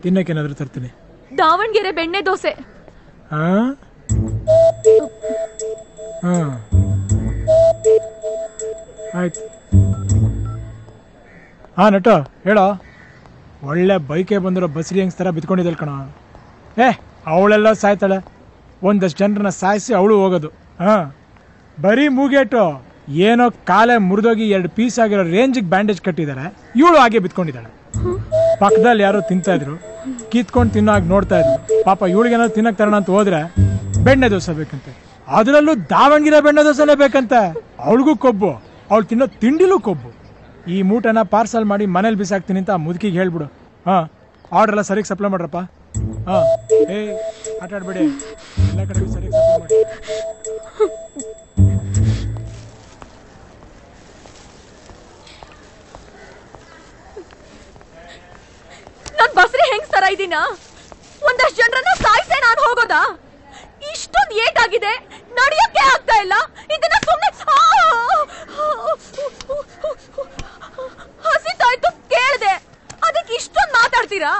ತಿನ್ನಕ್ಕೇನಾದ್ರೂ ತರ್ತೀನಿ. ದಾವಣಗೆರೆ ಬೆಣ್ಣೆ ದೋಸೆ. ಆಯ್ತು. ನಟ ಹೇಳೋ. ಒಳ್ಳೆ ಬೈಕೆ ಬಂದಿರೋ ಬಸ್ರಿ ಹೆಂಗ್ಸ್ ಥರ ಬಿತ್ಕೊಂಡಿದ್ದಲ್ ಕಣ. ಅವಳೆಲ್ಲ ಸಾಯ್ತಾಳೆ. ಒಂದಷ್ಟು ಜನರನ್ನ ಸಾಯಿಸಿ ಅವಳು ಹೋಗೋದು. ಬರೀ ಮೂಗೇಟು ಏನೋ ಕಾಲೇ ಮುರಿದೋಗಿ 2 ಪೀಸ್ ಆಗಿರೋ ರೇಂಜಿಗೆ ಬ್ಯಾಂಡೇಜ್ ಕಟ್ಟಿದ್ದಾರೆ. ಇವಳು ಹಾಗೆ ಬಿತ್ಕೊಂಡಿದ್ದಾಳೆ. ಪಕ್ಕದಲ್ಲಿ ಯಾರೋ ತಿಂತಾ ಇದ್ರು, ಕಿತ್ಕೊಂಡು ತಿನ್ನೋ ಹಾಗೆ ನೋಡ್ತಾ ಇದ್ರು. ಪಾಪ ಇವಳಿಗೇನಾದ್ರು ತಿನ್ನಕ್ ತರೋಣ ಅಂತ ಹೋದ್ರೆ ಬೆಣ್ಣೆ ದೋಸೆ ಬೇಕಂತೆ. ಅದರಲ್ಲೂ ದಾವಣಗೆರೆ ಬೆಣ್ಣೆ ದೋಸೆನೇ ಬೇಕಂತೆ. ಅವಳಿಗೂ ಕೊಬ್ಬು, ಅವಳು ತಿನ್ನೋ ತಿಂಡಿಲೂ ಕೊಬ್ಬು. ಈ ಮೂಟನ ಪಾರ್ಸಲ್ ಮಾಡಿ ಮನೇಲಿ ಬಿಸಾಕ್ತೀನಿ ಅಂತ ಮುದುಕಿಗೆ ಹೇಳ್ಬಿಡು. ಆರ್ಡರ್ ಎಲ್ಲ ಸರಿಗೆ ಸಪ್ಲೈ ಮಾಡ್ರಪ್ಪ. ಆಟ ಆಡ್ಬೇಡಿ, ಎಲ್ಲ ಕಡೆಗೂ ಸರಿಗೆ ಸಪ್ಲೈ ಮಾಡಿ. ನಾನ್ ಬಸ್ರಿ ಹೆಂಗ್ ತರ ಇದೀನ? ಒಂದಷ್ಟು ಜನರನ್ನ ಸಾಯಿಸೇ ನಾನು ಹೋಗೋದಾ? ಇಷ್ಟೊಂದು ಏಟಾಗಿದೆ, ನಡೆಯಕ್ಕೆ ಆಗ್ತಾ ಇಲ್ಲ. ಇದನ್ನ ಸುಮ್ಮನೆ ಹಸಿತಾಯ್ತು ಕೇಳ್ದೆ, ಅದಕ್ಕೆ ಇಷ್ಟೊಂದು ಮಾತಾಡ್ತೀರಾ?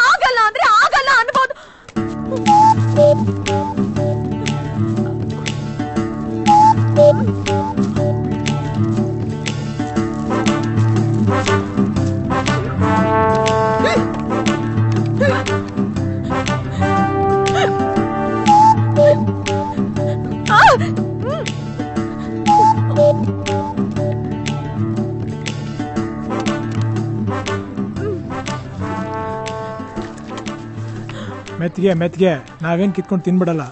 ಆಗಲ್ಲ ಅಂದ್ರೆ ಆಗಲ್ಲ ಅನ್ಬೋದು. ಮೆತ್ಗೆ ಮೆತ್ಗೆ ನಾವೇನ್ ಕಿತ್ಕೊಂಡು ತಿನ್ಬಿಡಲ್ಲ.